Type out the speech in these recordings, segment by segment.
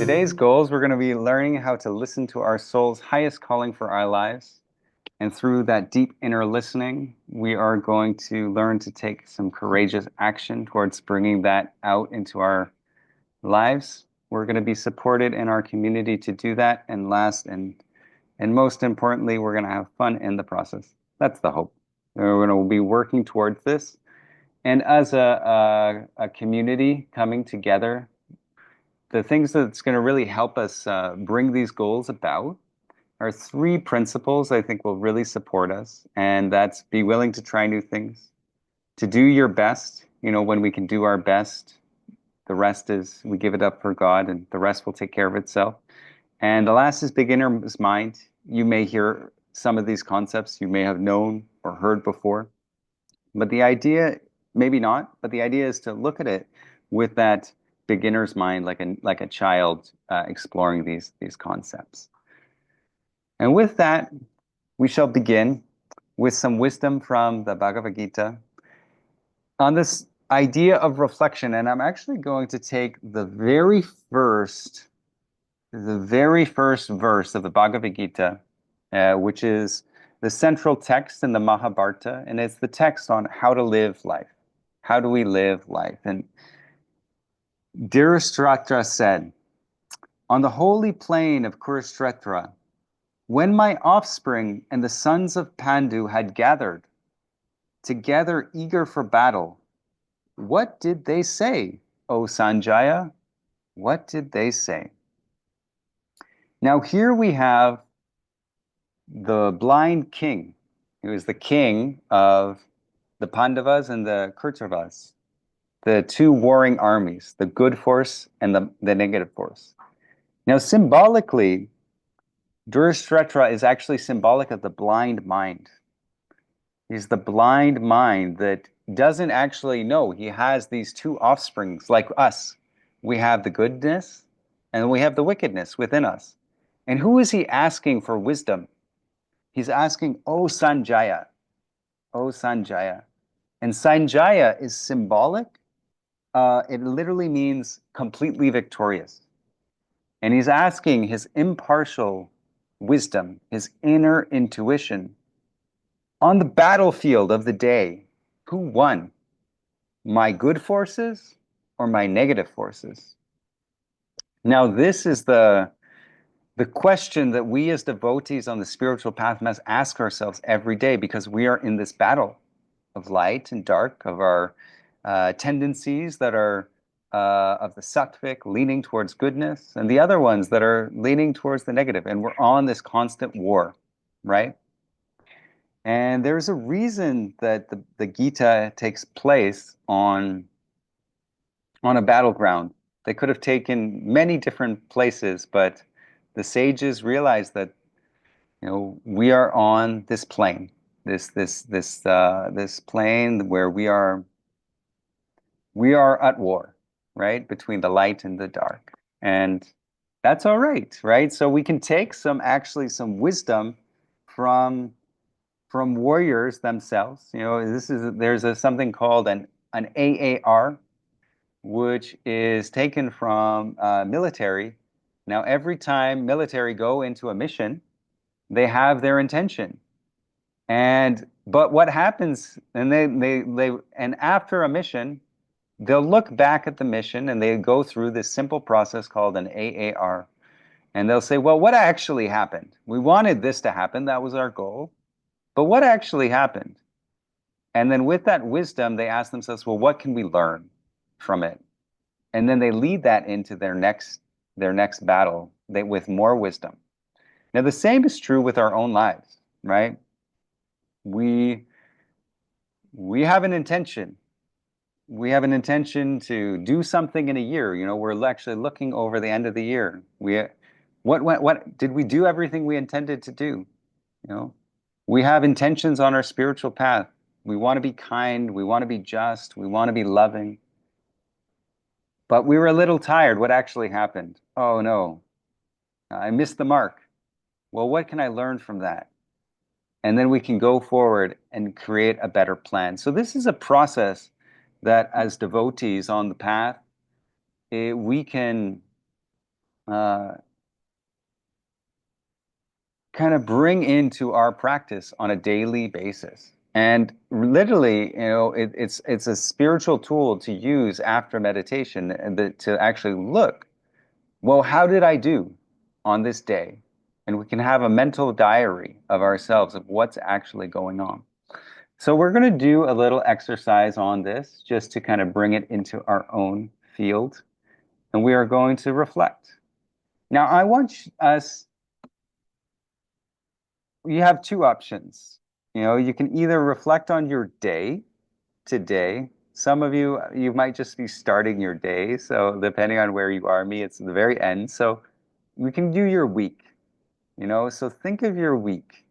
today's goals, we're going to be learning how to listen to our soul's highest calling for our lives. And through that deep inner listening, we are going to learn to take some courageous action towards bringing that out into our lives. We're going to be supported in our community to do that. And last and most importantly, we're going to have fun in the process. That's the hope. We're going to be working towards this. And as a community coming together, the things that's going to really help us bring these goals about are three principles I think will really support us. And that's be willing to try new things, to do your best. You know, when we can do our best, the rest is we give it up for God and the rest will take care of itself. And the last is beginner's mind. You may hear some of these concepts you may have known or heard before, but the idea, maybe not, but the idea is to look at it with that beginner's mind, like a child exploring these concepts. And with that, we shall begin with some wisdom from the Bhagavad Gita on this idea of reflection. And I'm actually going to take the very first verse of the Bhagavad Gita, which is the central text in the Mahabharata, and it's the text on how to live life. How do we live life? And Dhritarashtra said, "On the holy plain of Kurukshetra, when my offspring and the sons of Pandu had gathered together eager for battle, what did they say, O Sanjaya? What did they say?" Now here we have the blind king, who is the king of the Pandavas and the Kauravas, the two warring armies, the good force and the negative force. Now symbolically, Dhritarashtra is actually symbolic of the blind mind. He's the blind mind that doesn't actually know he has these two offsprings like us. We have the goodness and we have the wickedness within us. And who is he asking for wisdom? He's asking, "O Sanjaya, O Sanjaya." And Sanjaya is symbolic. It literally means completely victorious. And he's asking his impartial wisdom, his inner intuition, on the battlefield of the day, who won? My good forces or my negative forces? Now, this is the question that we as devotees on the spiritual path must ask ourselves every day, because we are in this battle of light and dark, of our tendencies that are of the sattvic leaning towards goodness, and the other ones that are leaning towards the negative. And we're on this constant war, right? And there's a reason that the Gita takes place on a battleground. They could have taken many different places, but the sages realized that, you know, we are on this plane, this plane where we are at war, right, between the light and the dark, and that's all right, right? So we can take some wisdom from warriors themselves. You know, there's something called an AAR, which is taken from military. Now, every time military go into a mission, they have their intention. But what happens, and and after a mission, they'll look back at the mission and they go through this simple process called an AAR. And they'll say, well, what actually happened? We wanted this to happen. That was our goal. But what actually happened? And then with that wisdom, they ask themselves, well, what can we learn from it? And then they lead that into their next battle with more wisdom. Now, the same is true with our own lives, right? We have an intention. We have an intention to do something in a year. You know, we're actually looking over the end of the year. What did we do everything we intended to do? You know, we have intentions on our spiritual path. We want to be kind. We want to be just. We want to be loving. But we were a little tired. What actually happened? Oh no, I missed the mark. Well, what can I learn from that? And then we can go forward and create a better plan. So this is a process that as devotees on the path, we can uh, kind of bring into our practice on a daily basis. And literally, it's a spiritual tool to use after meditation and to actually look, well, how did I do on this day? And we can have a mental diary of ourselves of what's actually going on. So we're going to do a little exercise on this just to kind of bring it into our own field. And we are going to reflect. Now, I want us, you have two options. You can either reflect on your day today. Some of you might just be starting your day. So depending on where you are, me, it's the very end. So we can do your week, so think of your week.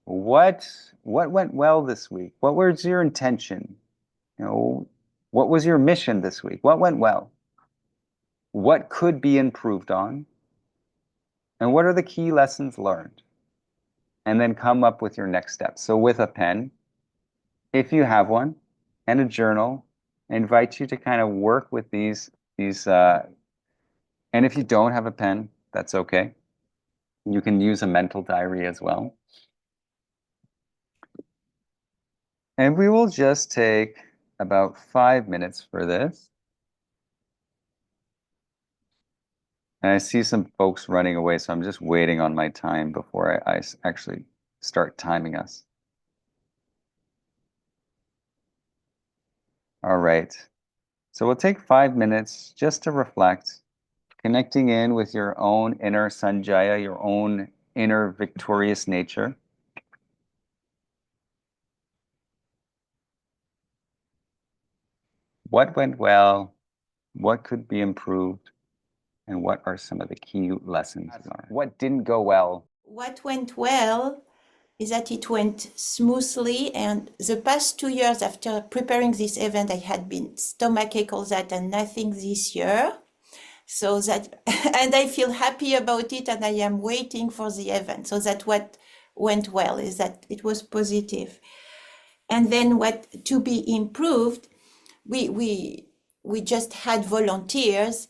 What went well this week? What was your intention? What was your mission this week? What went well? What could be improved on? And what are the key lessons learned? And then come up with your next steps. So with a pen, if you have one, and a journal, I invite you to kind of work with these and if you don't have a pen, that's okay. You can use a mental diary as well. And we will just take about 5 minutes for this. And I see some folks running away, so I'm just waiting on my time before I actually start timing us. All right. So we'll take 5 minutes just to reflect, connecting in with your own inner Sanjaya, your own inner victorious nature. What went well? What could be improved? And what are some of the key lessons learned? What didn't go well? What went well is that it went smoothly. And the past 2 years after preparing this event, I had been stomachache, all that, and nothing this year. So that, and I feel happy about it, and I am waiting for the event. So that what went well is that it was positive. And then what to be improved, we just had volunteers.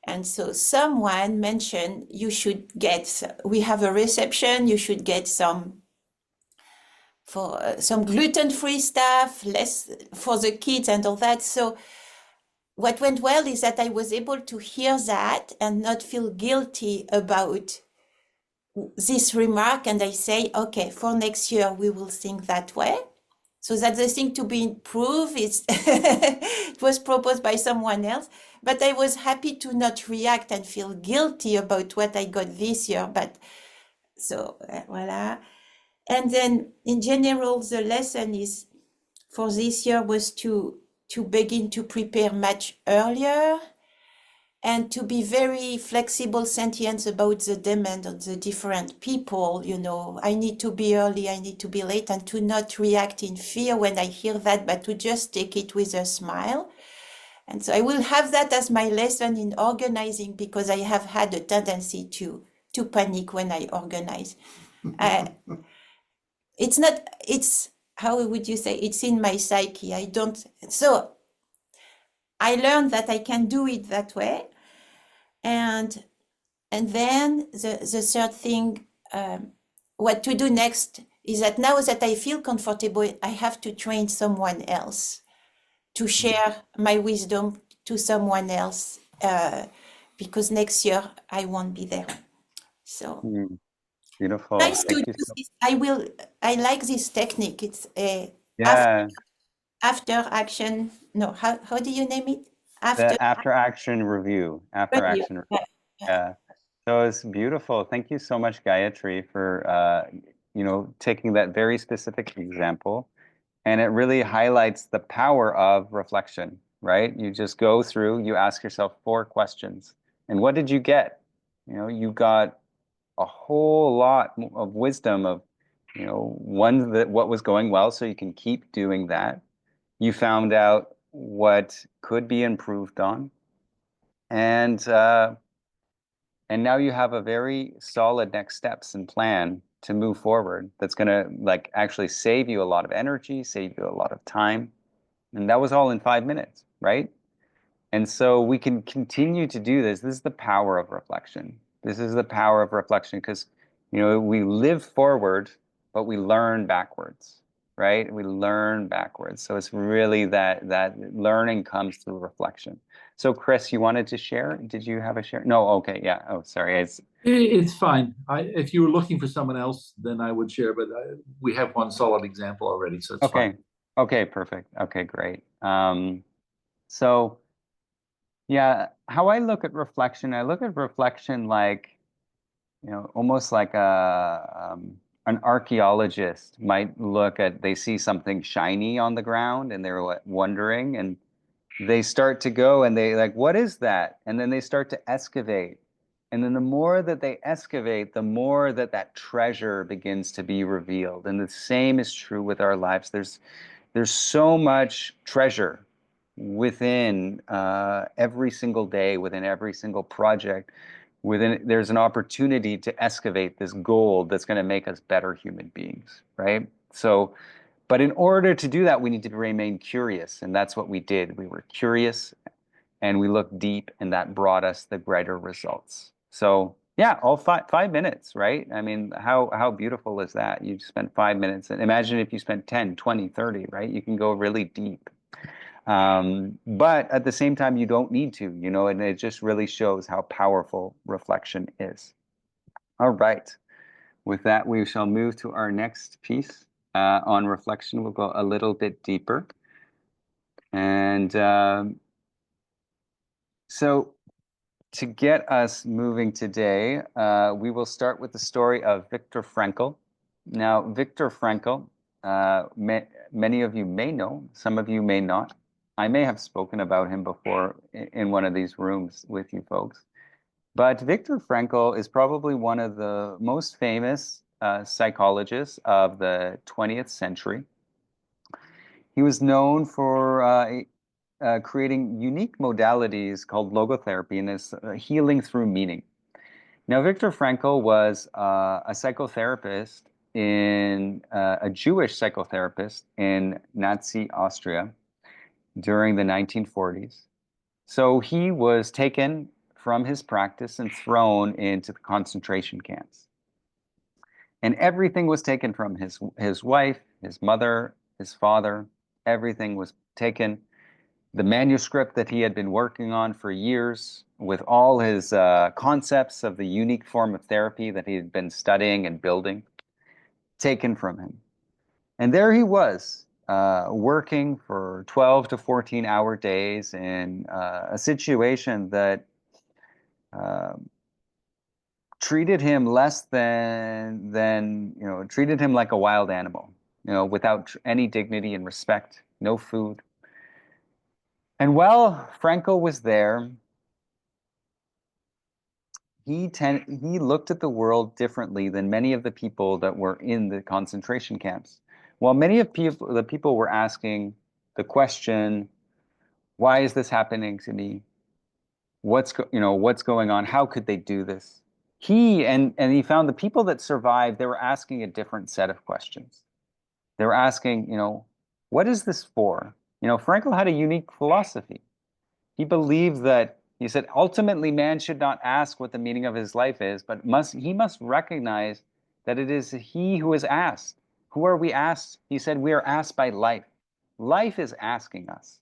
And so someone mentioned you should get, we have a reception, you should get some for some gluten-free stuff, less for the kids and all that. So what went well is that I was able to hear that and not feel guilty about this remark. And I say, okay, for next year, we will think that way. So that's the thing to be improved. It was proposed by someone else, but I was happy to not react and feel guilty about what I got this year. But so voila. And then in general, the lesson is for this year was to begin to prepare much earlier and to be very flexible, sentient about the demand of the different people. I need to be early, I need to be late, and to not react in fear when I hear that, but to just take it with a smile. And so I will have that as my lesson in organizing, because I have had a tendency to panic when I organize. It's how would you say, it's in my psyche. So I learned that I can do it that way. And then the third thing, what to do next is that now that I feel comfortable, I have to train someone else to share my wisdom to someone else, because next year I won't be there. So Beautiful. nice to Thank do you so this. I like this technique. It's a Yeah, after action. No, how do you name it? After the after action review. After review. action review. Yeah, yeah. Yeah. So it's beautiful. Thank you so much, Gayatri, for taking that very specific example. And it really highlights the power of reflection, right? You just go through, you ask yourself 4 questions. And what did you get? You got a whole lot of wisdom of, one, that what was going well, so you can keep doing that. You found out what could be improved on. And now you have a very solid next steps and plan to move forward that's going to actually save you a lot of energy, save you a lot of time. And that was all in 5 minutes, right? And so we can continue to do this. This is the power of reflection. This is the power of reflection because, we live forward, but we learn backwards, right? We learn backwards. So it's really that learning comes through reflection. So Chris, you wanted to share? Did you have a share? No, okay, yeah. Oh, sorry. It's fine. If you were looking for someone else, then I would share, but we have one solid example already, so it's Okay. fine. Okay, perfect. Okay, great. So yeah, how I look at reflection, I look at reflection like, almost like an archaeologist might look at, they see something shiny on the ground and they're wondering, and they start to go and they like, what is that? And then they start to excavate. And then the more that they excavate, the more that that treasure begins to be revealed. And the same is true with our lives. There's so much treasure within every single day, within every single project. There's an opportunity to excavate this gold that's going to make us better human beings, right? So, but in order to do that, we need to remain curious, and that's what we did. We were curious, and we looked deep, and that brought us the greater results. So, yeah, all 5 minutes, right? I mean, how beautiful is that? You spent 5 minutes, and imagine if you spent 10, 20, 30, right? You can go really deep. But at the same time, you don't need to, and it just really shows how powerful reflection is. All right. With that, we shall move to our next piece on reflection. We'll go a little bit deeper. And so to get us moving today, we will start with the story of Viktor Frankl. Now, Viktor Frankl, many of you may know, some of you may not. I may have spoken about him before in one of these rooms with you folks. But Viktor Frankl is probably one of the most famous psychologists of the 20th century. He was known for creating unique modalities called logotherapy and this healing through meaning. Now, Viktor Frankl was a psychotherapist a Jewish psychotherapist in Nazi Austria during the 1940s. So he was taken from his practice and thrown into the concentration camps. And everything was taken from his wife, his mother, his father. Everything was taken. The manuscript that he had been working on for years with all his concepts of the unique form of therapy that he had been studying and building, taken from him. And there he was, working for 12 to 14-hour days in a situation that treated him less than treated him like a wild animal, without any dignity and respect, no food. And while Frankl was there, he looked at the world differently than many of the people that were in the concentration camps. While many of the people were asking the question, why is this happening to me? What's going on? How could they do this? He found the people that survived, they were asking a different set of questions. They were asking, what is this for? Frankl had a unique philosophy. He believed that, he said, ultimately man should not ask what the meaning of his life is, but he must recognize that it is he who is asked. Who are we asked? He said, we are asked by life. Life is asking us.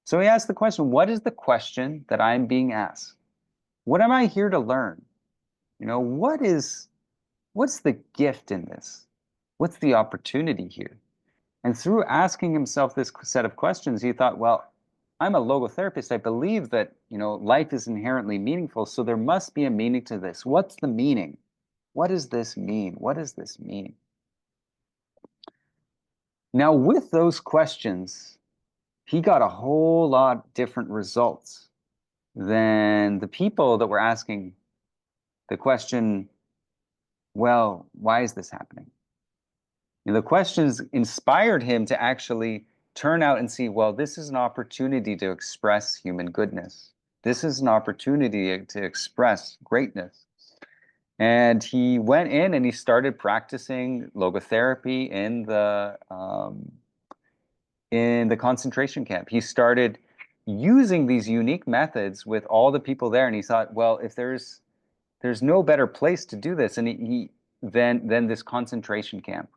So he asked the question, what is the question that I'm being asked? What am I here to learn? What's the gift in this? What's the opportunity here? And through asking himself this set of questions, he thought, well, I'm a logotherapist. I believe that, life is inherently meaningful. So there must be a meaning to this. What's the meaning? What does this mean? What does this mean? Now, with those questions, he got a whole lot different results than the people that were asking the question, well, why is this happening? The questions inspired him to actually turn out and see, well, this is an opportunity to express human goodness. This is an opportunity to express greatness. And he went in and he started practicing logotherapy in the concentration camp. He started using these unique methods with all the people there. And he thought, well, if there's no better place to do this, and than this concentration camp.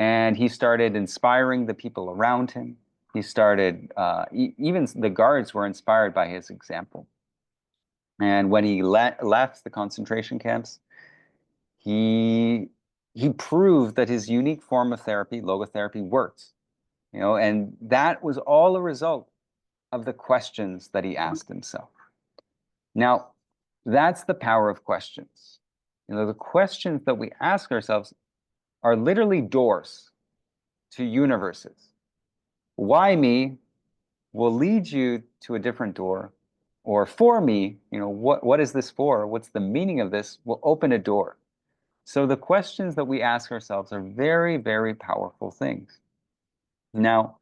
And he started inspiring the people around him. He started, even the guards were inspired by his example. And when he left the concentration camps, he proved that his unique form of therapy, logotherapy, worked. And that was all a result of the questions that he asked himself. Now, that's the power of questions. The questions that we ask ourselves are literally doors to universes. Why me will lead you to a different door, or for me, what is this for? What's the meaning of this? Will open a door. So the questions that we ask ourselves are very, very powerful things. Now,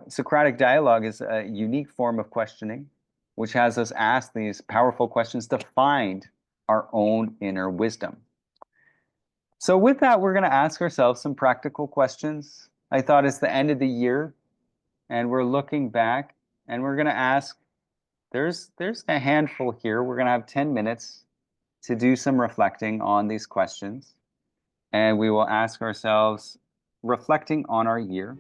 Socratic dialogue is a unique form of questioning, which has us ask these powerful questions to find our own inner wisdom. So with that, we're going to ask ourselves some practical questions. I thought it's the end of the year, and we're looking back, and we're going to ask, there's a handful here. We're going to have 10 minutes to do some reflecting on these questions. And we will ask ourselves, reflecting on our year,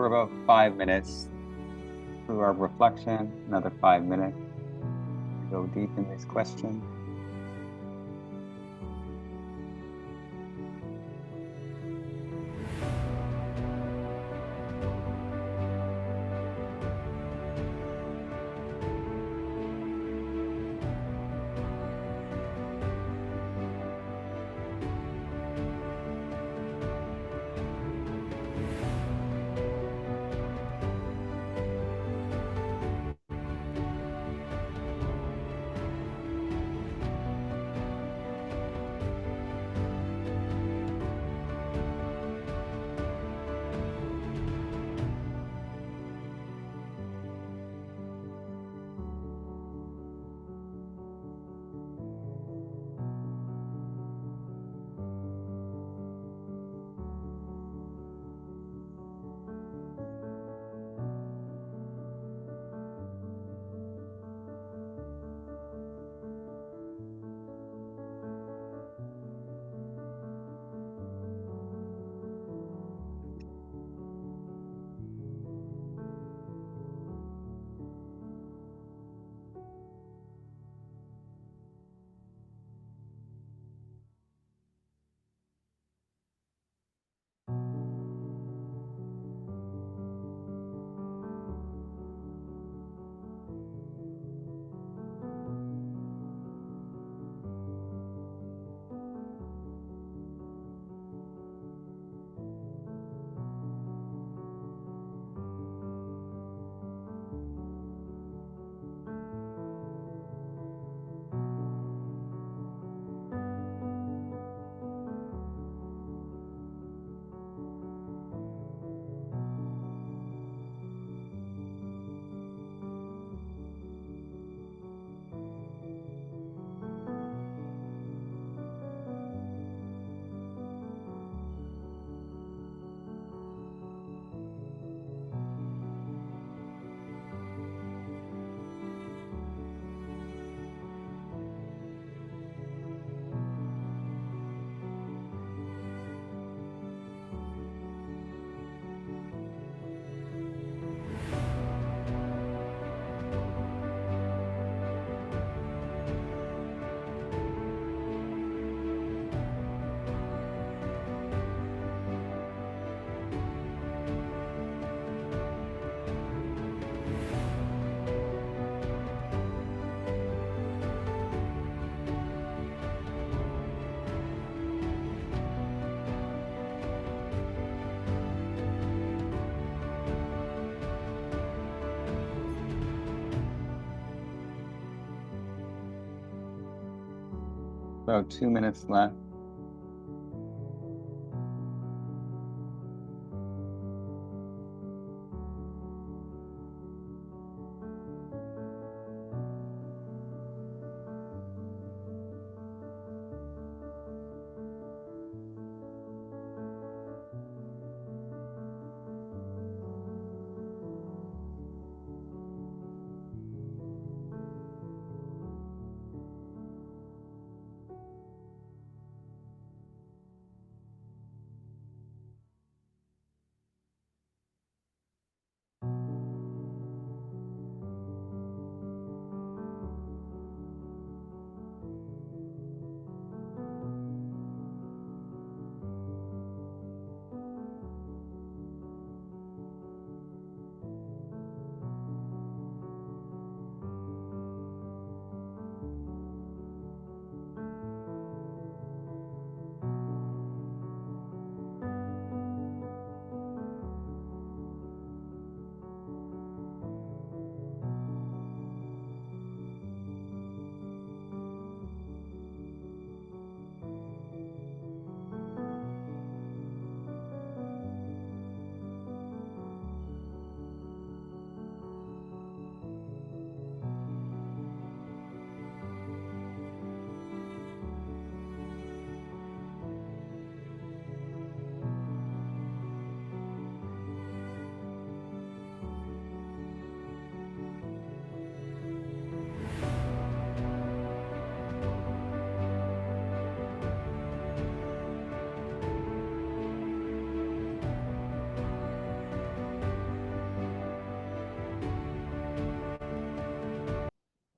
for about 5 minutes through our reflection, another 5 minutes to go deep in this question. About 2 minutes left.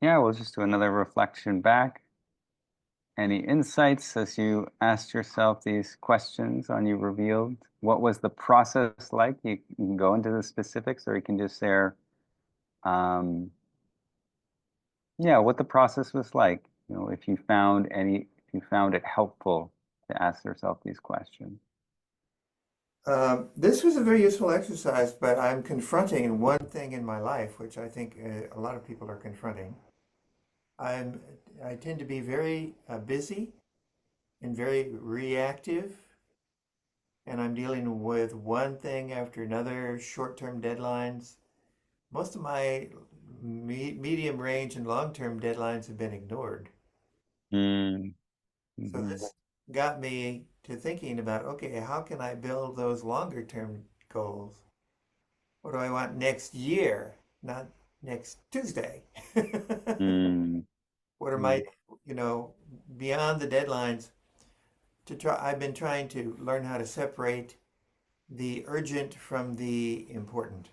Yeah, we'll just do another reflection back. Any insights as you asked yourself these questions on You Revealed? What was the process like? You can go into the specifics, or you can just share, yeah, what the process was like. You know, if you found it helpful to ask yourself these questions. This was a very useful exercise, but I'm confronting one thing in my life, which I think a lot of people are confronting. I tend to be very busy and very reactive, and I'm dealing with one thing after another, short-term deadlines. Most of my medium range and long-term deadlines have been ignored. Mm, So mhm, this got me to thinking about, okay, how can I build those longer-term goals? What do I want next year, not next Tuesday? mm, What are mm, my, beyond the deadlines to try, I've been trying to learn how to separate the urgent from the important.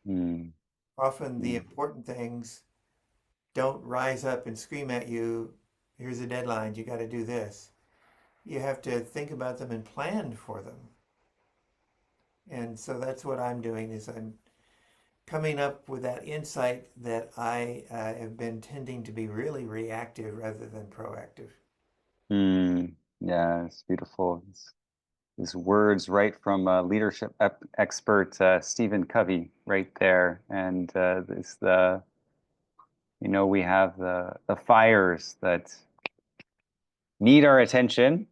mm, Often the mm, important things don't rise up and scream at you, here's a deadline, you got to do this. You have to think about them and plan for them. And so that's what I'm doing is I'm coming up with that insight that I have been tending to be really reactive rather than proactive. mm. Yeah, it's beautiful. These words right from leadership expert Stephen Covey right there. And it's we have the fires that need our attention,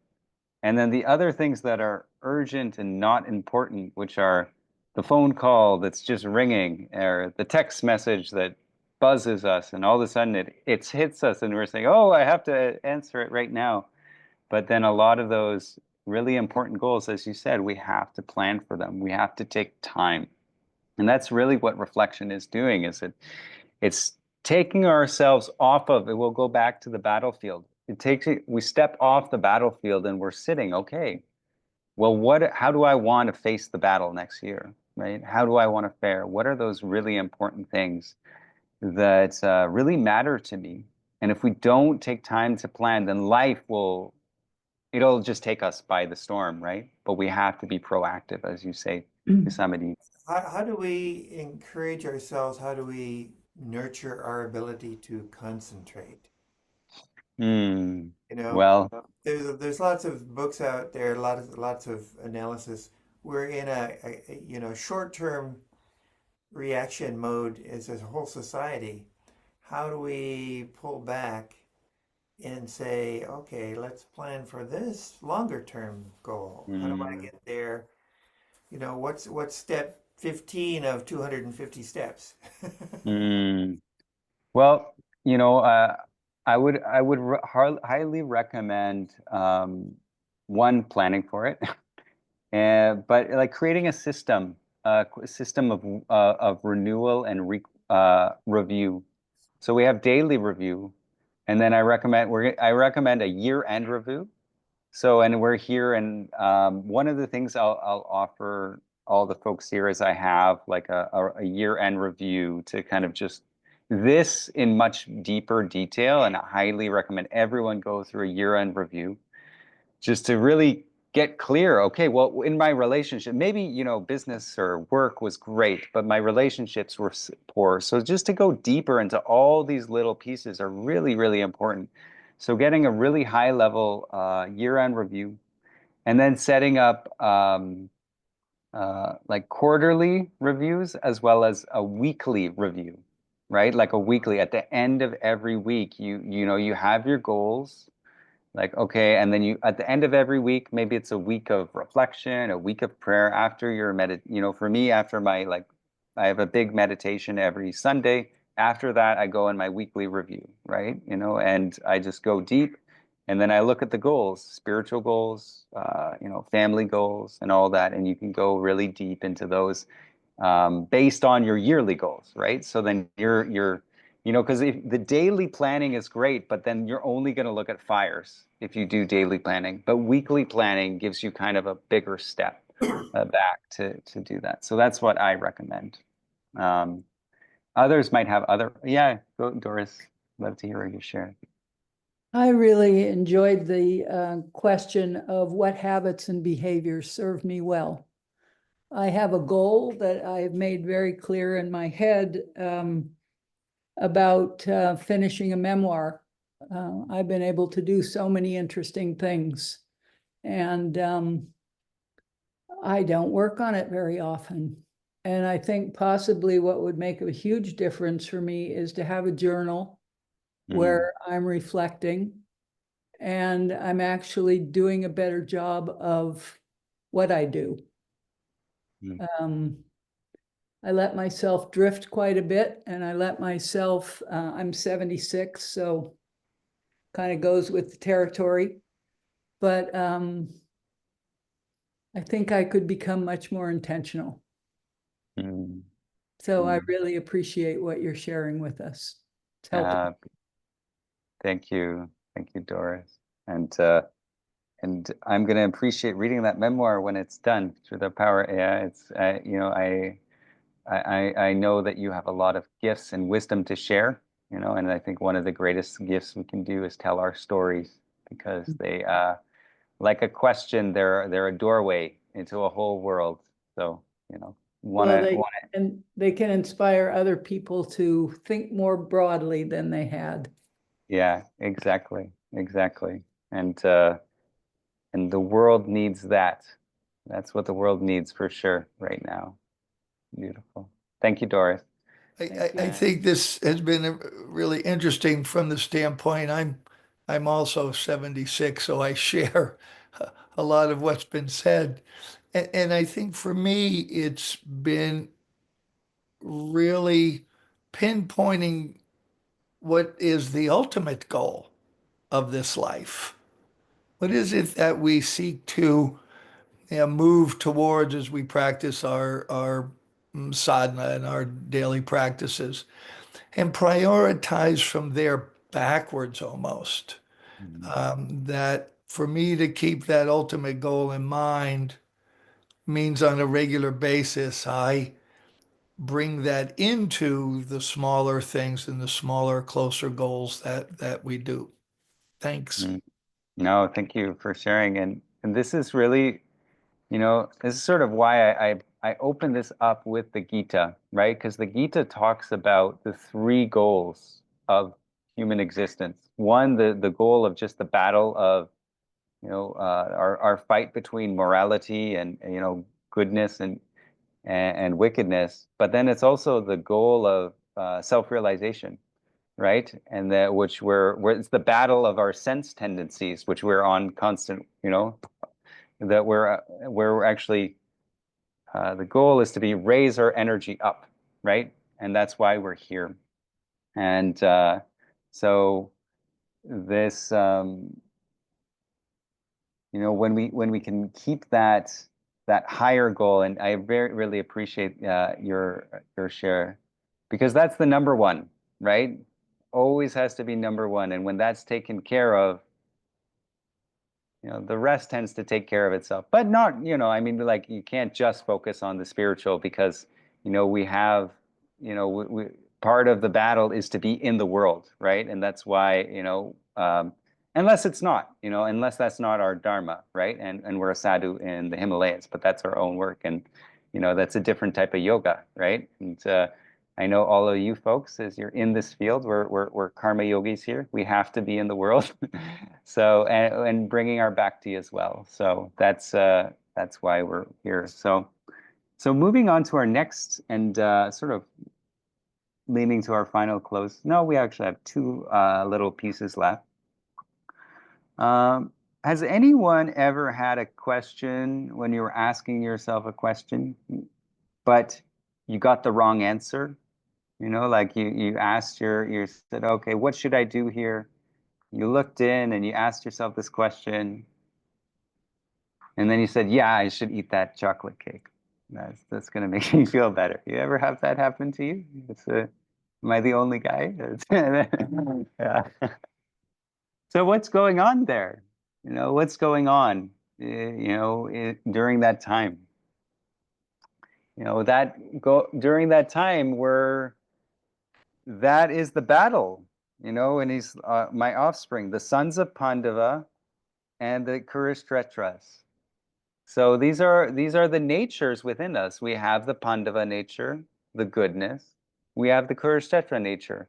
and then the other things that are urgent and not important, which are the phone call that's just ringing, or the text message that buzzes us, and all of a sudden it hits us, and we're saying, "Oh, I have to answer it right now." But then a lot of those really important goals, as you said, we have to plan for them. We have to take time. And that's really what reflection is doing, is it's taking ourselves off of it. We'll go back to the battlefield. We step off the battlefield and we're sitting, okay, well, how do I want to face the battle next year? Right? How do I want to fare? What are those really important things that really matter to me? And if we don't take time to plan, then it'll just take us by the storm, right? But we have to be proactive, as you say, Yosemite. How do we encourage ourselves? How do we nurture our ability to concentrate? Hmm. You know, Well, there's lots of books out there, lots of analysis. We're in short-term reaction mode as a whole society. How do we pull back and say, okay, let's plan for this longer term goal? How do I hmm, get there? What's step 15 of 250 steps? hmm. Well, you know, I would highly recommend one, planning for it, and but like creating a system of renewal and review. So we have daily review, and then I recommend a year-end review. So, and we're here, and one of the things I'll offer all the folks here is I have like a year-end review to kind of just this in much deeper detail, and I highly recommend everyone go through a year-end review just to really get clear. Okay, well, in my relationship, maybe, business or work was great, but my relationships were poor. So just to go deeper into all these little pieces are really, really important. So getting a really high level year-end review, and then setting up like quarterly reviews as well as a weekly review, right? Like a weekly, at the end of every week, you have your goals, like, okay, and then at the end of every week, maybe it's a week of reflection, a week of prayer after your for me, after I have a big meditation every Sunday. After that, I go in my weekly review, right? And I just go deep, and then I look at the goals, spiritual goals, family goals, and all that, and you can go really deep into those based on your yearly goals, right? So then because if the daily planning is great, but then you're only going to look at fires if you do daily planning. But weekly planning gives you kind of a bigger step back to do that. So that's what I recommend. Um, Others might have other, yeah, go, Doris. Love to hear you share. I really enjoyed the question of what habits and behaviors serve me well. I have a goal that I've made very clear in my head about finishing a memoir. I've been able to do so many interesting things, and I don't work on it very often. And I think possibly what would make a huge difference for me is to have a journal where I'm reflecting and I'm actually doing a better job of what I do. I let myself drift quite a bit, and I let myself, I'm 76, so kind of goes with the territory. But I think I could become much more intentional. So I really appreciate what you're sharing with us. It's helping. Thank you, Doris. And I'm going to appreciate reading that memoir when it's done through the power. Yeah, it's you know, I know that you have a lot of gifts and wisdom to share, you know, and I think one of the greatest gifts we can do is tell our stories, because they, like a question, they're a doorway into a whole world. So, you know, and they can inspire other people to think more broadly than they had. Yeah, exactly. And the world needs that. That's what the world needs for sure right now. Beautiful. Thank you, Doris. I think this has been really interesting from the standpoint I'm also 76, so I share a lot of what's been said. And I think for me, it's been really pinpointing what is the ultimate goal of this life. What is it that we seek to move towards as we practice our sadhana and our daily practices, and prioritize from there backwards almost. That for me to keep that ultimate goal in mind means on a regular basis, I bring that into the smaller things and the smaller, closer goals that we do. Thanks. No, thank you for sharing. And this is really, you know, this is sort of why I open this up with the Gita, right? Because the Gita talks about the three goals of human existence. One, the goal of just the battle of, you know, our fight between morality and, you know, goodness and wickedness. But then it's also the goal of self-realization, right? And that which where it's the battle of our sense tendencies, which we're on constant, you know, that we're actually the goal is to be raise our energy up, right? And that's why we're here. And so this, you know, when we can keep that higher goal, and I really appreciate your share, because that's the number one, right? Always has to be number one, and when that's taken care of, you know, the rest tends to take care of itself. But not, you know, I mean, like, you can't just focus on the spiritual, because, you know, we have, you know, part of the battle is to be in the world, right? And that's why, you know, unless it's not, you know, unless that's not our dharma, right? And we're a sadhu in the Himalayas, but that's our own work, and, you know, that's a different type of yoga, right? And I know all of you folks, as you're in this field, we're karma yogis here. We have to be in the world, so and bringing our bhakti as well. So that's why we're here. So moving on to our next and sort of leaning to our final close. No, we actually have two little pieces left. Has anyone ever had a question when you were asking yourself a question, but you got the wrong answer? You know, like you asked you said, okay, what should I do here? You looked in and you asked yourself this question, and then you said, yeah, I should eat that chocolate cake. That's going to make me feel better. You ever have that happen to you? Am I the only guy? Yeah. So what's going on there? You know, what's going on, you know, during that time? You know, during that time, that is the battle, and he's my offspring, the sons of Pandava and the Kurishretras. So these are the natures within us. We have the Pandava nature, the goodness. We have the Kurishretra nature,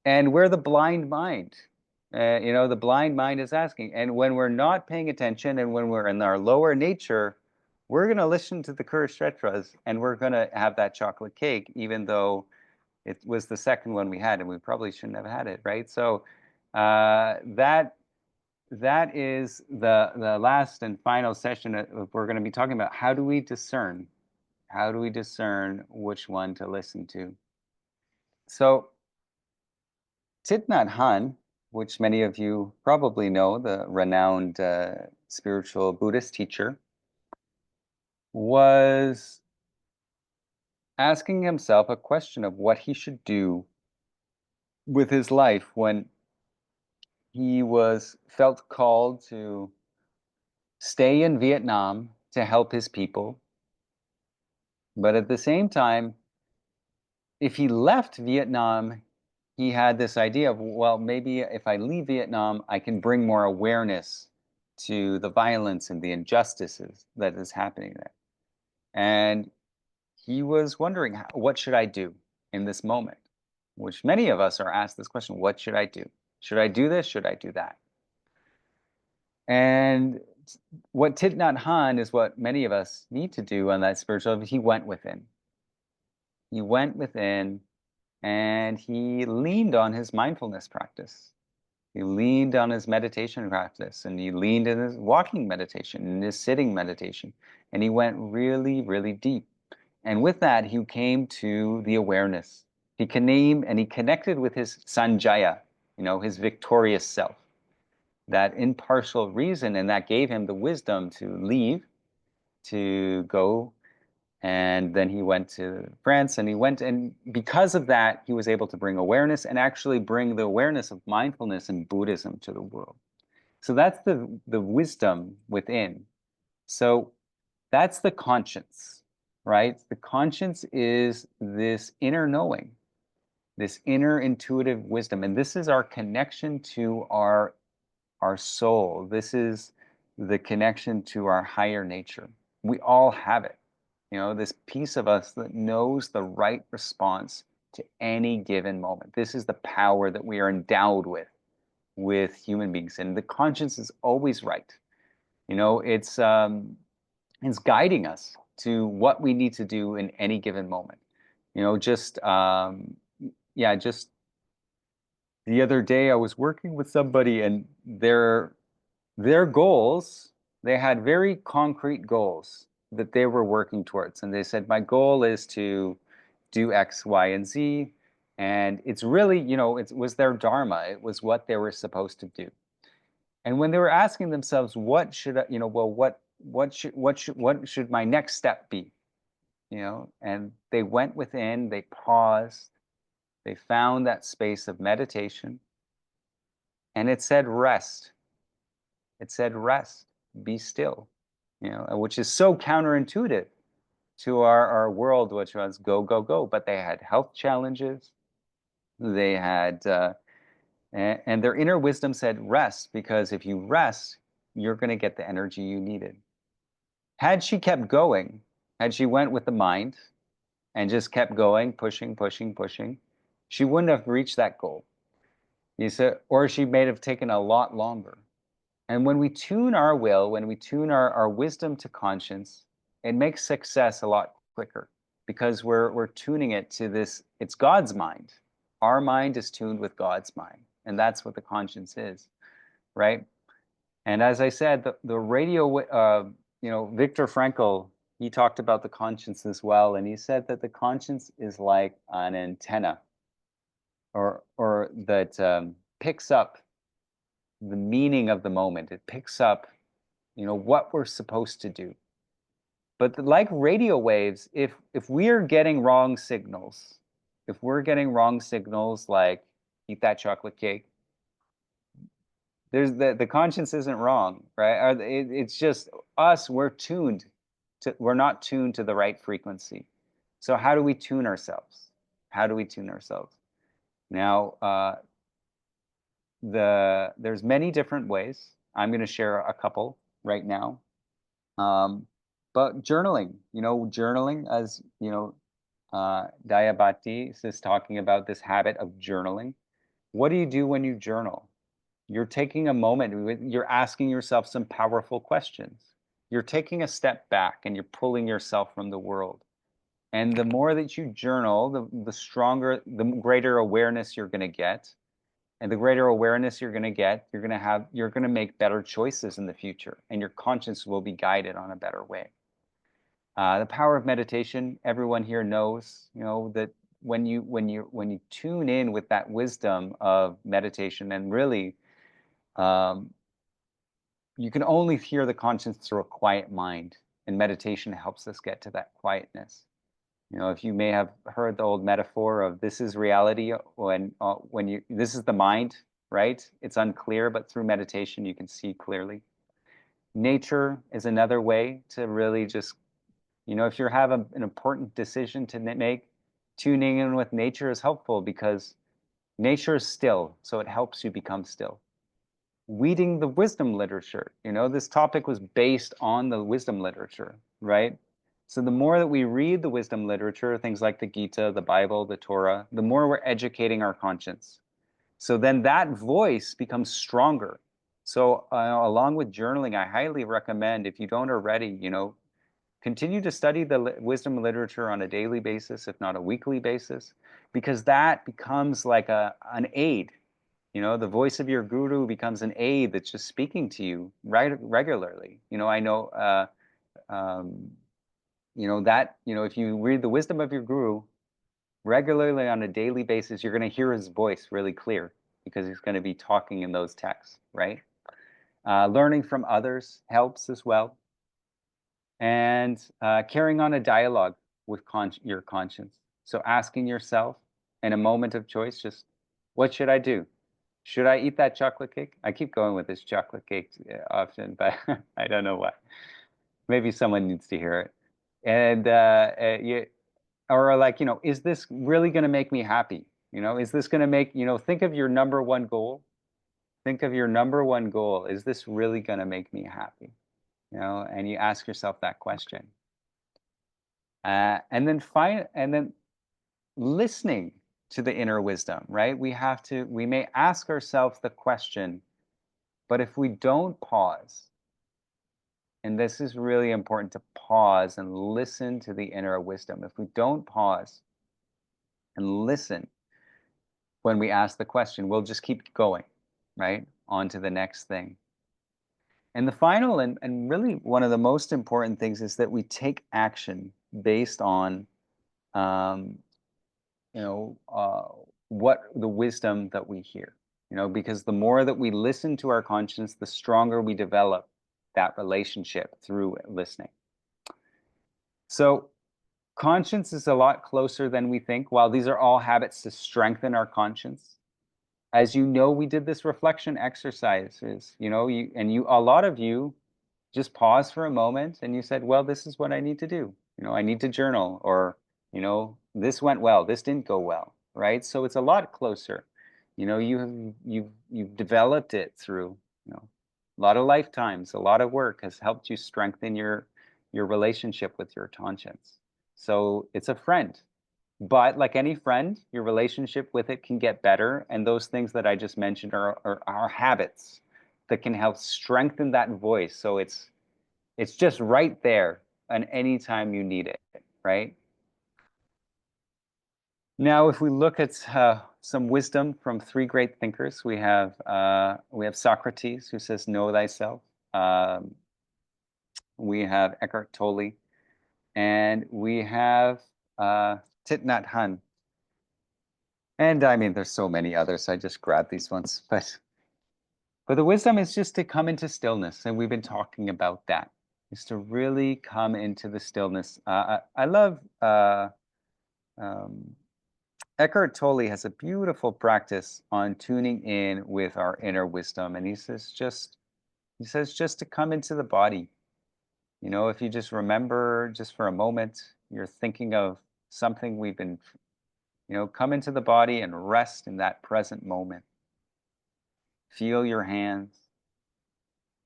and we're the blind mind. The blind mind is asking, and when we're not paying attention, and when we're in our lower nature, we're going to listen to the Kurishretras, and we're going to have that chocolate cake, even though it was the second one we had, and we probably shouldn't have had it, right? So that is the last and final session. We're going to be talking about how do we discern? How do we discern which one to listen to? So Thich Nhat Hanh, which many of you probably know, the renowned spiritual Buddhist teacher, was asking himself a question of what he should do with his life when he felt called to stay in Vietnam to help his people. But at the same time, if he left Vietnam, he had this idea of, well, maybe if I leave Vietnam, I can bring more awareness to the violence and the injustices that is happening there. And he was wondering, what should I do in this moment? Which many of us are asked this question, what should I do? Should I do this? Should I do that? And what Thich Nhat Hanh is what many of us need to do on that spiritual level. He went within. He went within and he leaned on his mindfulness practice. He leaned on his meditation practice, and he leaned in his walking meditation, in his sitting meditation, and he went really, really deep. And with that, he came to the awareness. He connected with his Sanjaya, his victorious self, that impartial reason, and that gave him the wisdom to leave, to go. And then he went to France, and because of that, he was able to bring awareness and actually bring the awareness of mindfulness and Buddhism to the world. So that's the wisdom within. So that's the conscience, right? The conscience is this inner knowing, this inner intuitive wisdom. And this is our connection to our soul. This is the connection to our higher nature. We all have it. This piece of us that knows the right response to any given moment. This is the power that we are endowed with human beings. And the conscience is always right. It's guiding us to what we need to do in any given moment. Just the other day I was working with somebody, and their goals, they had very concrete goals that they were working towards. And they said, my goal is to do X, Y, and Z. And it's really, it was their dharma. It was what they were supposed to do. And when they were asking themselves, what should I, what should my next step be? And they went within, they paused, they found that space of meditation. And it said, rest. It said, rest, be still. Which is so counterintuitive to our world, which was go, go, go. But they had health challenges. They had, and their inner wisdom said, rest, because if you rest, you're going to get the energy you needed. Had she kept going, had she went with the mind and just kept going, pushing, pushing, pushing, she wouldn't have reached that goal. Or she may have taken a lot longer. And when we tune our will, when we tune our wisdom to conscience, it makes success a lot quicker, because we're tuning it to this, it's God's mind. Our mind is tuned with God's mind. And that's what the conscience is, right? And as I said, the radio, Viktor Frankl, he talked about the conscience as well. And he said that the conscience is like an antenna, or that picks up the meaning of the moment. It picks up, what we're supposed to do. But like radio waves, if we're getting wrong signals, like eat that chocolate cake, there's the conscience isn't wrong, right? It's just us, we're not tuned to the right frequency. So how do we tune ourselves? How do we tune ourselves? Now, there's many different ways. I'm going to share a couple right now. But journaling, journaling, as Dayabati is talking about this habit of journaling. What do you do when you journal? You're taking a moment, you're asking yourself some powerful questions. You're taking a step back and you're pulling yourself from the world. And the more that you journal, the stronger, the greater awareness you're going to get. And the greater awareness you're going to get, you're going to make better choices in the future, and your conscience will be guided on a better way. The power of meditation, everyone here knows, that when you tune in with that wisdom of meditation, and really, you can only hear the conscience through a quiet mind, and meditation helps us get to that quietness. If you may have heard the old metaphor of this is reality this is the mind, right? It's unclear, but through meditation you can see clearly. Nature is another way to really just, if you have an important decision to make, tuning in with nature is helpful because nature is still, so it helps you become still. Reading the wisdom literature, this topic was based on the wisdom literature, right? So the more that we read the wisdom literature, things like the Gita, the Bible, the Torah, the more we're educating our conscience. So then that voice becomes stronger. So along with journaling, I highly recommend, if you don't already, continue to study the wisdom literature on a daily basis, if not a weekly basis, because that becomes like an aid. The voice of your guru becomes an aid that's just speaking to you regularly. I know, if you read the wisdom of your guru regularly on a daily basis, you're going to hear his voice really clear because he's going to be talking in those texts, right? Learning from others helps as well. And carrying on a dialogue with your conscience. So asking yourself in a moment of choice, just what should I do? Should I eat that chocolate cake? I keep going with this chocolate cake often, but I don't know why. Maybe someone needs to hear it. And is this really going to make me happy? Is this going to make, think of your number one goal. Think of your number one goal. Is this really going to make me happy? And you ask yourself that question. And then listening to the inner wisdom, right? We may ask ourselves the question, but if we don't pause, and this is really important to pause and listen to the inner wisdom. If we don't pause and listen when we ask the question, we'll just keep going, right? On to the next thing. And the final and really one of the most important things is that we take action based on, what the wisdom that we hear. Because the more that we listen to our conscience, the stronger we develop that relationship through listening. So conscience is a lot closer than we think. While these are all habits to strengthen our conscience, as we did this reflection exercises, a lot of you just pause for a moment and you said, well, this is what I need to do. I need to journal, or, this went well, this didn't go well, right? So it's a lot closer. You've developed it through, a lot of lifetimes, a lot of work has helped you strengthen your relationship with your conscience. So it's a friend. But like any friend, your relationship with it can get better. And those things that I just mentioned are habits that can help strengthen that voice. So it's just right there and anytime you need it, right? Now, if we look at some wisdom from three great thinkers, we have Socrates, who says, know thyself. We have Eckhart Tolle, and we have Thich Nhat Hanh. And I mean, there's so many others. I just grabbed these ones, but the wisdom is just to come into stillness, and we've been talking about that. Is to really come into the stillness. I love Eckhart Tolle has a beautiful practice on tuning in with our inner wisdom, and he says just to come into the body. If you just remember, just for a moment, you're thinking of something we've been, come into the body and rest in that present moment. Feel your hands.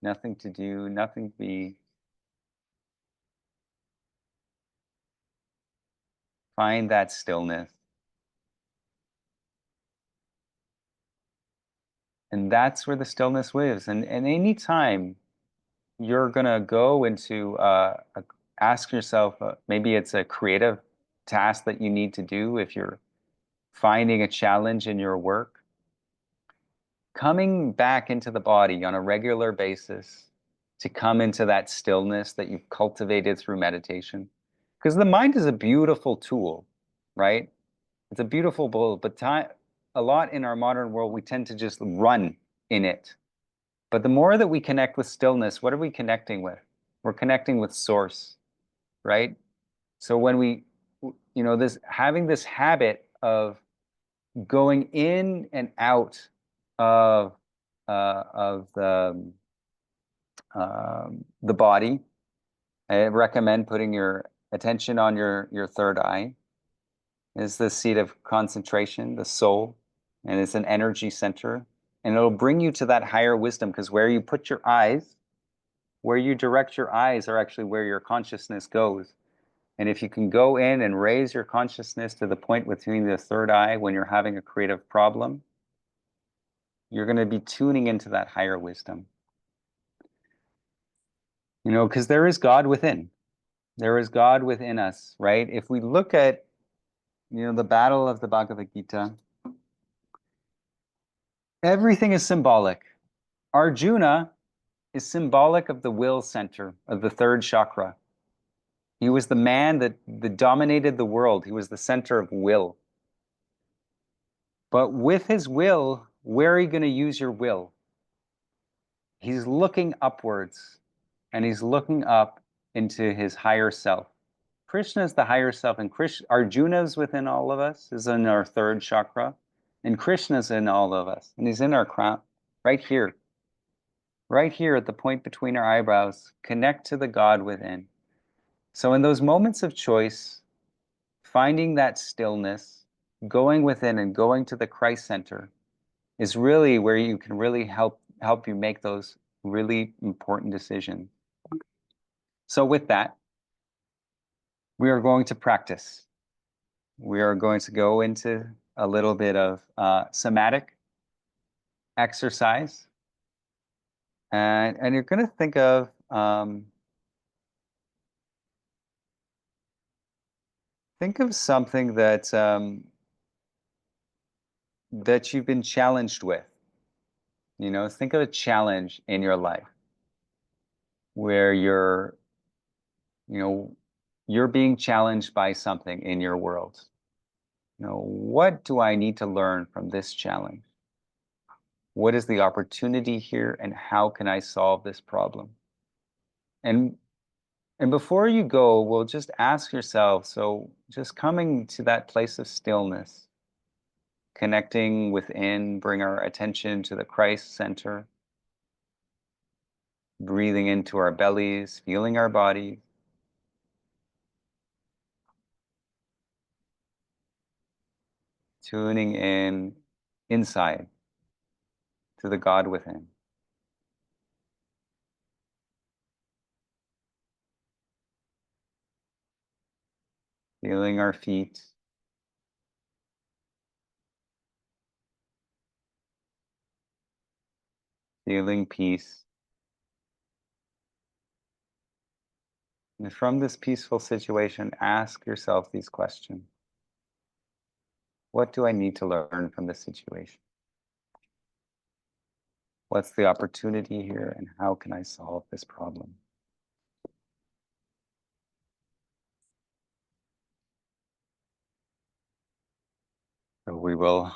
Nothing to do, nothing to be. Find that stillness. And that's where the stillness lives. And any time you're going to go into, ask yourself, maybe it's a creative task that you need to do if you're finding a challenge in your work, coming back into the body on a regular basis to come into that stillness that you've cultivated through meditation. Because the mind is a beautiful tool, right? It's a beautiful tool, but a lot in our modern world, we tend to just run in it. But the more that we connect with stillness, what are we connecting with? We're connecting with source, right? So when we, having this habit of going in and out of the body, I recommend putting your attention on your third eye. Is the seat of concentration, the soul, and it's an energy center. And it'll bring you to that higher wisdom, because where you put your eyes, where you direct your eyes are actually where your consciousness goes. And if you can go in and raise your consciousness to the point between the third eye when you're having a creative problem, you're going to be tuning into that higher wisdom. Because there is God within. There is God within us, right? If we look at, the battle of the Bhagavad Gita, everything is symbolic. Arjuna is symbolic of the will center, of the third chakra. He was the man that dominated the world. He was the center of will. But with his will, where are you going to use your will? He's looking upwards, and he's looking up into his higher self. Krishna is the higher self, and Arjuna is within all of us, is in our third chakra, and Krishna is in all of us, and he's in our crown, right here at the point between our eyebrows. Connect to the God within. So in those moments of choice, finding that stillness, going within and going to the Christ center is really where you can really help you make those really important decisions. So with that, we are going to practice. We are going to go into a little bit of somatic exercise. And you're going to think of something that that you've been challenged with. Think of a challenge in your life where you're being challenged by something in your world. What do I need to learn from this challenge? What is the opportunity here, and how can I solve this problem? And before you go, well, just ask yourself, so just coming to that place of stillness, connecting within, bring our attention to the Christ center, breathing into our bellies, feeling our body. Tuning in inside to the God within. Feeling our feet. Feeling peace. And from this peaceful situation, ask yourself these questions. What do I need to learn from this situation? What's the opportunity here, and how can I solve this problem? So we will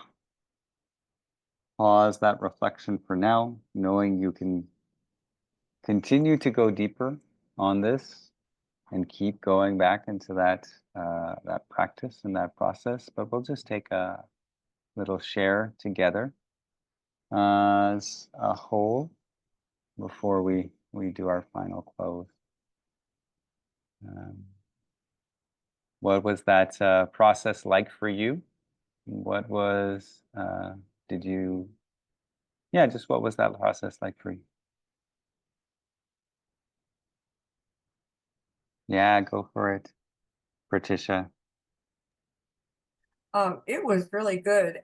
pause that reflection for now, knowing you can continue to go deeper on this and keep going back into that that practice and that process. But we'll just take a little share together as a whole before we do our final close. What was that process like for you? what was, did you, yeah, just what was that process like for you? Yeah, go for it, Patricia. It was really good.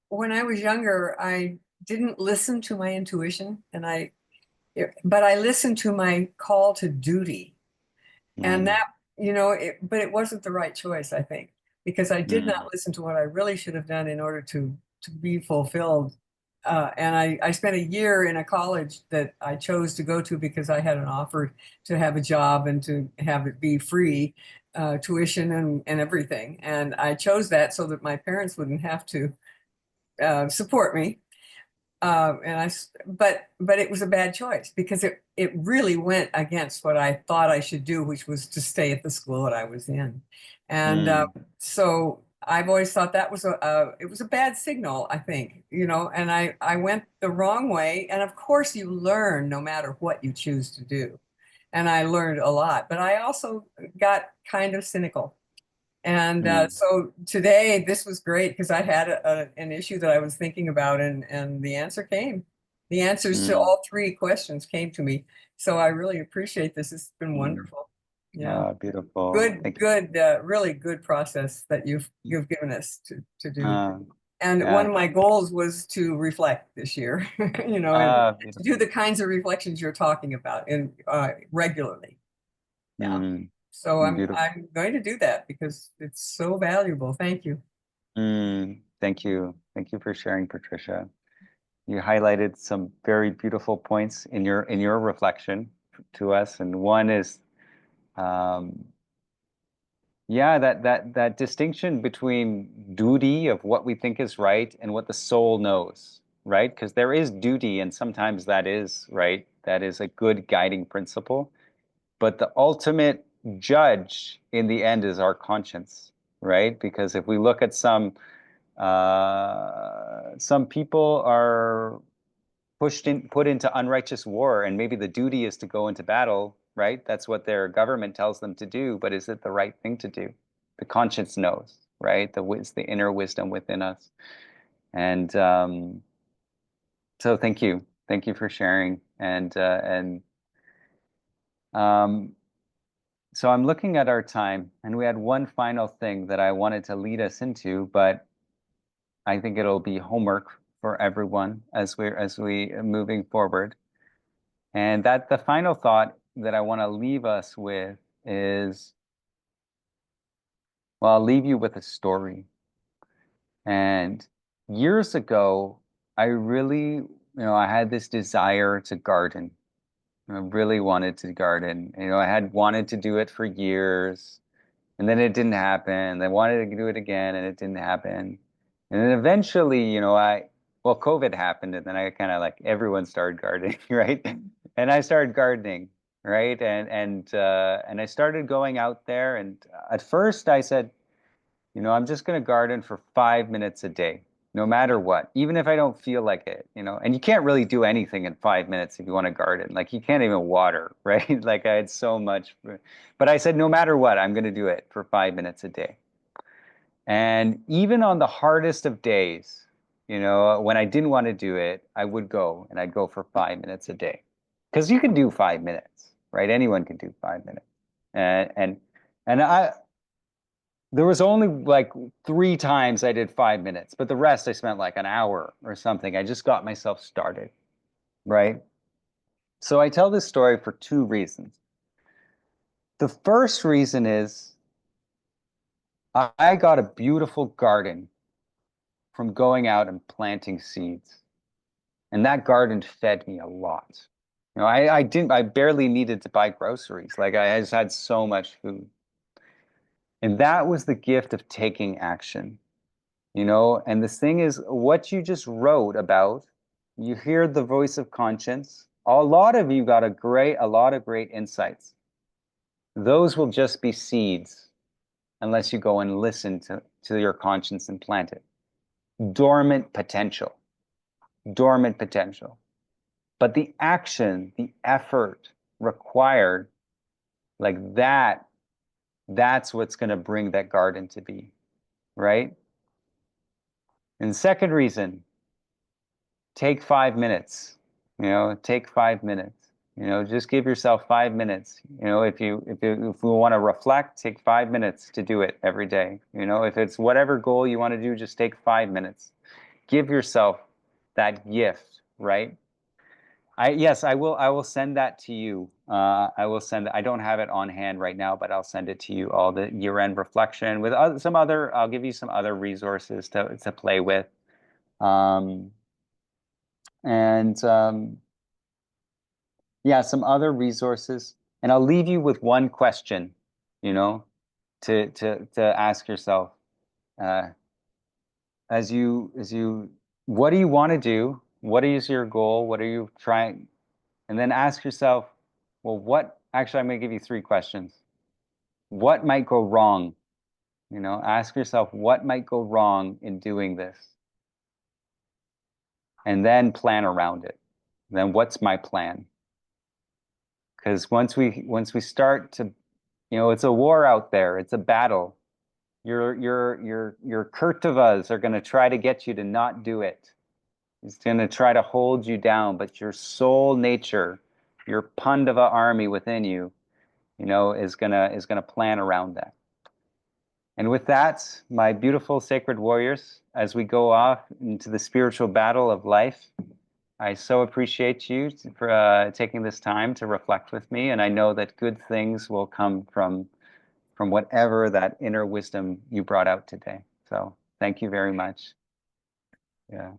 When I was younger, I didn't listen to my intuition, but I listened to my call to duty. And that, but it wasn't the right choice, I think, because I did not listen to what I really should have done in order to be fulfilled. And I spent a year in a college that I chose to go to because I had an offer to have a job and to have it be free, tuition and everything. And I chose that so that my parents wouldn't have to support me. But it was a bad choice because it really went against what I thought I should do, which was to stay at the school that I was in. And so I've always thought that was it was a bad signal, I think, and I went the wrong way. And of course you learn no matter what you choose to do. And I learned a lot, but I also got kind of cynical. And so today, this was great because I had an issue that I was thinking about, and the answer came. The answers to all three questions came to me. So I really appreciate this. It's been wonderful. Yeah, Beautiful. Really good process that you've given us to do. And yeah. one of my goals was to reflect this year, and to do the kinds of reflections you're talking about regularly. Yeah. So I'm going to do that because it's so valuable. Thank you. Thank you. Thank you for sharing, Patricia. You highlighted some very beautiful points in your reflection to us. And one is, yeah, that distinction between duty of what we think is right and what the soul knows, right? Because there is duty, and sometimes that is right. That is a good guiding principle. But the ultimate judge in the end is our conscience, right? Because if we look at some people are put into unrighteous war, and maybe the duty is to go into battle, right? That's what their government tells them to do, but is it the right thing to do? The conscience knows, right? The inner wisdom within us. And so thank you for sharing. So I'm looking at our time, and we had one final thing that I wanted to lead us into, but I think it'll be homework for everyone as we moving forward. And that the final thought that I want to leave us with is, well, I'll leave you with a story. And years ago, I really, I had this desire to garden. I really wanted to garden. I had wanted to do it for years, and then it didn't happen. I wanted to do it again, and it didn't happen. And then eventually, COVID happened, and then I kind of like everyone started gardening, right? And I started gardening, right? And I started going out there, and at first I said, I'm just going to garden for 5 minutes a day, no matter what, even if I don't feel like it, and you can't really do anything in 5 minutes if you want to garden. Like you can't even water, right? Like I had so much, but I said, no matter what, I'm going to do it for 5 minutes a day. And even on the hardest of days, when I didn't want to do it, I would go and I'd go for 5 minutes a day. Because you can do 5 minutes, right? Anyone can do 5 minutes. And there was only like 3 times I did 5 minutes, but the rest I spent like an hour or something. I just got myself started, right? So I tell this story for two reasons. The first reason is I got a beautiful garden from going out and planting seeds. And that garden fed me a lot. I barely needed to buy groceries. Like I just had so much food. And that was the gift of taking action. And the thing is, what you just wrote about, you hear the voice of conscience. A lot of you got a lot of great insights. Those will just be seeds unless you go and listen to your conscience and plant it. Dormant potential. But the action, the effort required, like that's what's going to bring that garden to be, right? And second reason, take 5 minutes. Take 5 minutes. Just give yourself 5 minutes. If we want to reflect, take 5 minutes to do it every day. If it's whatever goal you want to do, just take 5 minutes. Give yourself that gift, right? Yes, I will send that to you. I will send. I don't have it on hand right now, but I'll send it to you. All the year-end reflection with I'll give you some other resources to play with, and yeah, some other resources. And I'll leave you with one question, to ask yourself, what do you want to do? What is your goal? What are you trying? And then ask yourself, well, actually, I'm going to give you 3 questions. What might go wrong? Ask yourself, what might go wrong in doing this? And then plan around it. Then what's my plan? Because once we start to, it's a war out there. It's a battle. Your kurtavas are going to try to get you to not do it. It's going to try to hold you down, but your soul nature, your Pandava army within you, is gonna plan around that. And with that, my beautiful sacred warriors, as we go off into the spiritual battle of life, I so appreciate you for taking this time to reflect with me, and I know that good things will come from whatever that inner wisdom you brought out today. So thank you very much. Yeah.